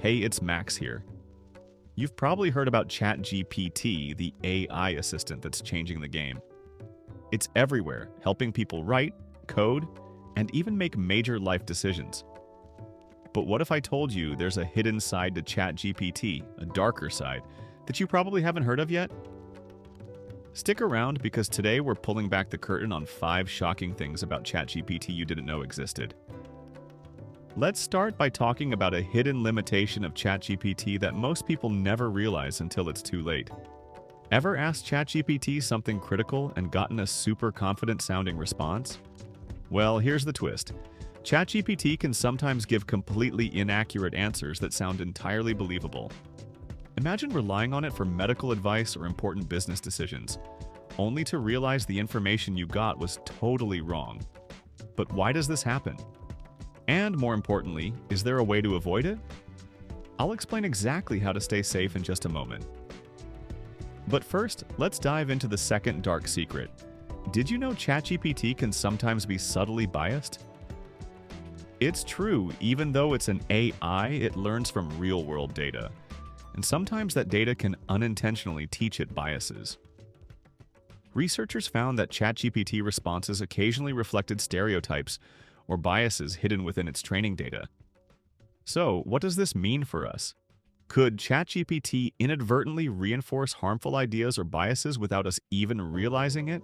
Hey, it's Max here. You've probably heard about ChatGPT, the AI assistant that's changing the game. It's everywhere, helping people write, code, and even make major life decisions. But what if I told you there's a hidden side to ChatGPT, a darker side, that you probably haven't heard of yet? Stick around because today we're pulling back the curtain on 5 shocking things about ChatGPT you didn't know existed. Let's start by talking about a hidden limitation of ChatGPT that most people never realize until it's too late. Ever asked ChatGPT something critical and gotten a super confident sounding response? Well, here's the twist. ChatGPT can sometimes give completely inaccurate answers that sound entirely believable. Imagine relying on it for medical advice or important business decisions, only to realize the information you got was totally wrong. But why does this happen? And more importantly, is there a way to avoid it? I'll explain exactly how to stay safe in just a moment. But first, let's dive into the second dark secret. Did you know ChatGPT can sometimes be subtly biased? It's true, even though it's an AI, it learns from real-world data. And sometimes that data can unintentionally teach it biases. Researchers found that ChatGPT responses occasionally reflected stereotypes or biases hidden within its training data. So, what does this mean for us? Could ChatGPT inadvertently reinforce harmful ideas or biases without us even realizing it?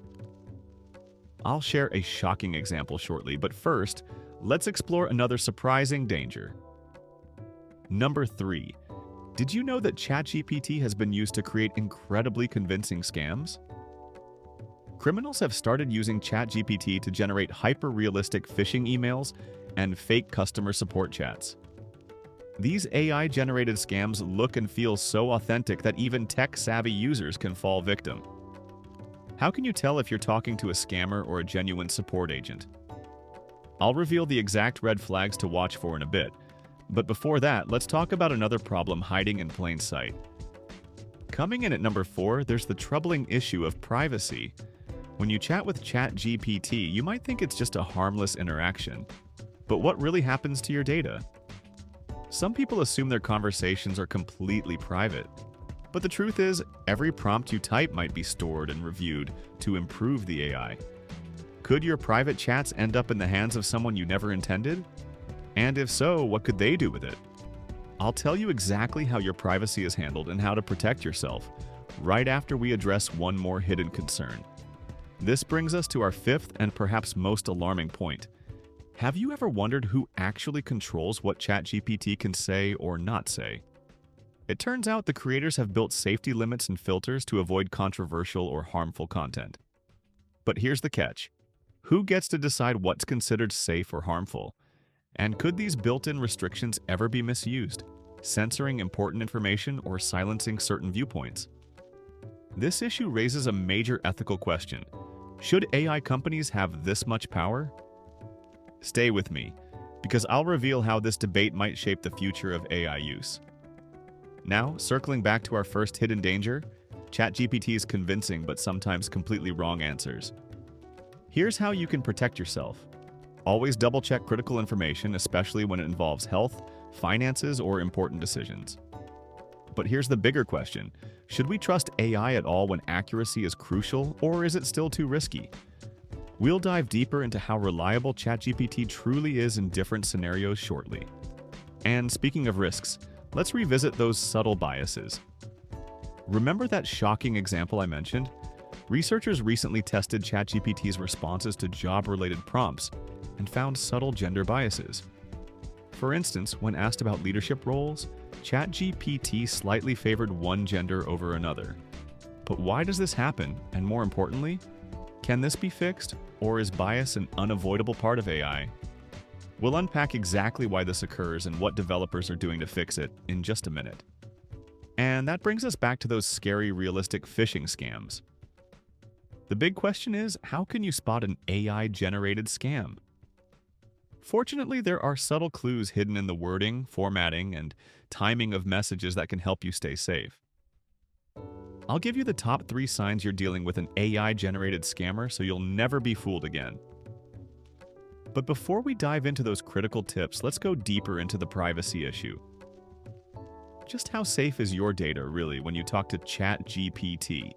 I'll share a shocking example shortly, but first, let's explore another surprising danger. Number 3. Did you know that ChatGPT has been used to create incredibly convincing scams? Criminals have started using ChatGPT to generate hyper-realistic phishing emails and fake customer support chats. These AI-generated scams look and feel so authentic that even tech-savvy users can fall victim. How can you tell if you're talking to a scammer or a genuine support agent? I'll reveal the exact red flags to watch for in a bit, but before that, let's talk about another problem hiding in plain sight. Coming in at number 4, there's the troubling issue of privacy. When you chat with ChatGPT, you might think it's just a harmless interaction. But what really happens to your data? Some people assume their conversations are completely private. But the truth is, every prompt you type might be stored and reviewed to improve the AI. Could your private chats end up in the hands of someone you never intended? And if so, what could they do with it? I'll tell you exactly how your privacy is handled and how to protect yourself, right after we address one more hidden concern. This brings us to our 5th and perhaps most alarming point. Have you ever wondered who actually controls what ChatGPT can say or not say? It turns out the creators have built safety limits and filters to avoid controversial or harmful content. But here's the catch. Who gets to decide what's considered safe or harmful? And could these built-in restrictions ever be misused, censoring important information or silencing certain viewpoints? This issue raises a major ethical question. Should AI companies have this much power? Stay with me, because I'll reveal how this debate might shape the future of AI use. Now, circling back to our first hidden danger, ChatGPT's convincing but sometimes completely wrong answers. Here's how you can protect yourself. Always double-check critical information, especially when it involves health, finances, or important decisions. But here's the bigger question. Should we trust AI at all when accuracy is crucial, or is it still too risky? We'll dive deeper into how reliable ChatGPT truly is in different scenarios shortly. And speaking of risks, let's revisit those subtle biases. Remember that shocking example I mentioned? Researchers recently tested ChatGPT's responses to job-related prompts and found subtle gender biases. For instance, when asked about leadership roles, ChatGPT slightly favored one gender over another. But why does this happen? And more importantly, can this be fixed, or is bias an unavoidable part of AI? We'll unpack exactly why this occurs and what developers are doing to fix it in just a minute. And that brings us back to those scary, realistic phishing scams. The big question is, how can you spot an AI-generated scam? Fortunately, there are subtle clues hidden in the wording, formatting, and timing of messages that can help you stay safe. I'll give you the top 3 signs you're dealing with an AI-generated scammer so you'll never be fooled again. But before we dive into those critical tips, let's go deeper into the privacy issue. just how safe is your data really when you talk to ChatGPT?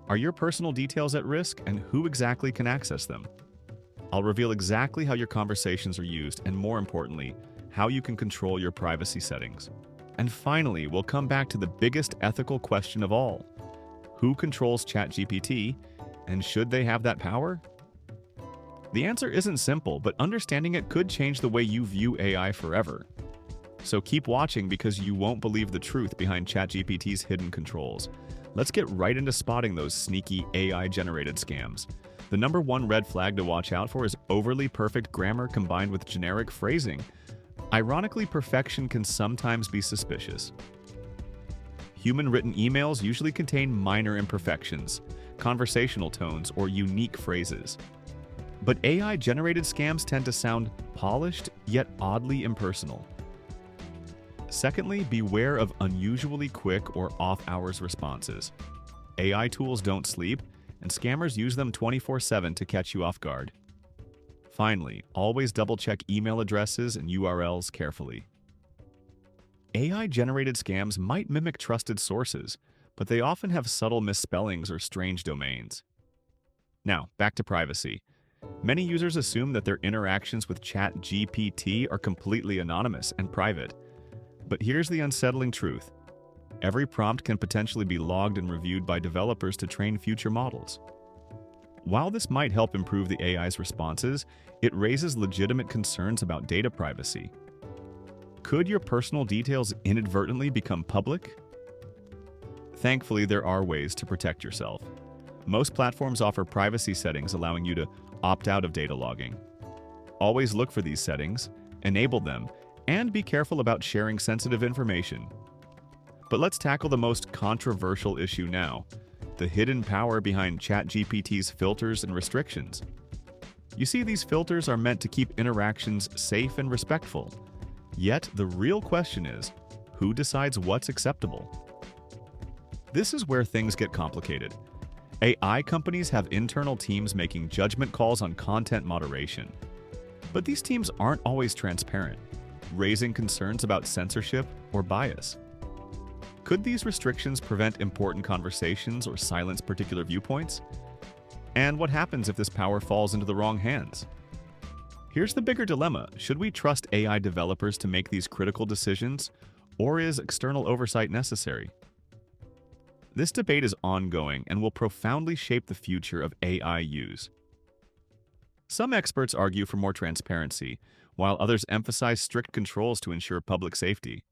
Are your personal details at risk, and who exactly can access them? I'll reveal exactly how your conversations are used and, more importantly, how you can control your privacy settings. And finally, we'll come back to the biggest ethical question of all. Who controls ChatGPT, and should they have that power? The answer isn't simple, but understanding it could change the way you view AI forever. So keep watching because you won't believe the truth behind ChatGPT's hidden controls. Let's get right into spotting those sneaky AI-generated scams. The number one red flag to watch out for is overly perfect grammar combined with generic phrasing. Ironically, perfection can sometimes be suspicious. Human-written emails usually contain minor imperfections, conversational tones, or unique phrases. But AI-generated scams tend to sound polished, yet oddly impersonal. Secondly, beware of unusually quick or off-hours responses. AI tools don't sleep, and scammers use them 24/7 to catch you off guard. Finally, always double-check email addresses and URLs carefully. AI-generated scams might mimic trusted sources, but they often have subtle misspellings or strange domains. Now, back to privacy. Many users assume that their interactions with ChatGPT are completely anonymous and private. But here's the unsettling truth. Every prompt can potentially be logged and reviewed by developers to train future models. While this might help improve the AI's responses, it raises legitimate concerns about data privacy. Could your personal details inadvertently become public? Thankfully, there are ways to protect yourself. Most platforms offer privacy settings allowing you to opt out of data logging. Always look for these settings, enable them, and be careful about sharing sensitive information. But let's tackle the most controversial issue now, the hidden power behind ChatGPT's filters and restrictions. You see, these filters are meant to keep interactions safe and respectful. Yet, the real question is, who decides what's acceptable? This is where things get complicated. AI companies have internal teams making judgment calls on content moderation. But these teams aren't always transparent, raising concerns about censorship or bias. Could these restrictions prevent important conversations or silence particular viewpoints? And what happens if this power falls into the wrong hands? Here's the bigger dilemma. Should we trust AI developers to make these critical decisions, or is external oversight necessary? This debate is ongoing and will profoundly shape the future of AI use. Some experts argue for more transparency, while others emphasize strict controls to ensure public safety.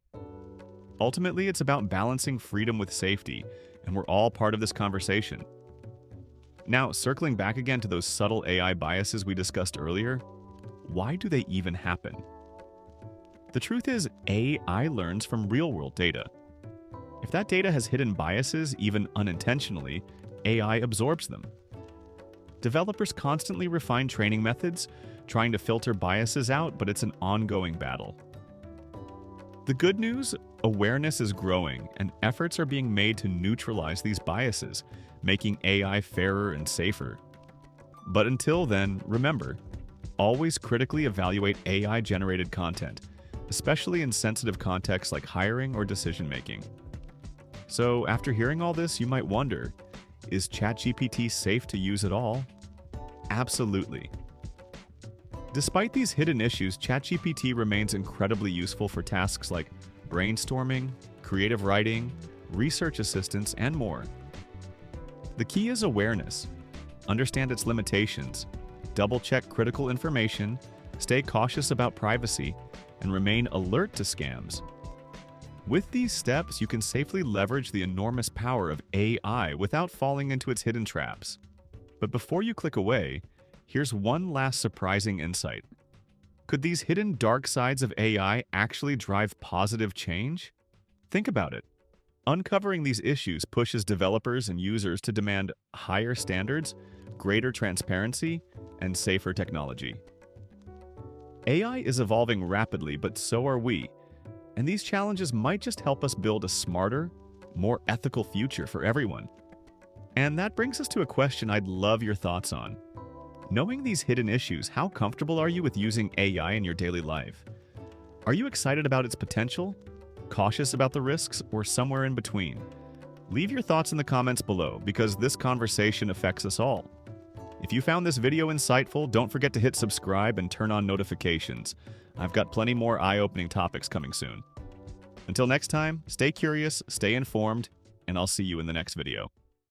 Ultimately, it's about balancing freedom with safety, and we're all part of this conversation. Now, circling back again to those subtle AI biases we discussed earlier, why do they even happen? The truth is, AI learns from real-world data. If that data has hidden biases, even unintentionally, AI absorbs them. Developers constantly refine training methods, trying to filter biases out, but it's an ongoing battle. The good news? Awareness is growing, and efforts are being made to neutralize these biases, making AI fairer and safer. But until then, remember, always critically evaluate AI-generated content, especially in sensitive contexts like hiring or decision-making. So, after hearing all this, you might wonder, is ChatGPT safe to use at all? Absolutely. Despite these hidden issues, ChatGPT remains incredibly useful for tasks like brainstorming, creative writing, research assistance, and more. The key is awareness. Understand its limitations, double-check critical information, stay cautious about privacy, and remain alert to scams. With these steps, you can safely leverage the enormous power of AI without falling into its hidden traps. But before you click away, here's one last surprising insight. Could these hidden dark sides of AI actually drive positive change? Think about it. Uncovering these issues pushes developers and users to demand higher standards, greater transparency, and safer technology. AI is evolving rapidly, but so are we. And these challenges might just help us build a smarter, more ethical future for everyone. And that brings us to a question I'd love your thoughts on. Knowing these hidden issues, how comfortable are you with using AI in your daily life? Are you excited about its potential? cautious about the risks, or somewhere in between? Leave your thoughts in the comments below because this conversation affects us all. If you found this video insightful, don't forget to hit subscribe and turn on notifications. I've got plenty more eye-opening topics coming soon. Until next time, stay curious, stay informed, and I'll see you in the next video.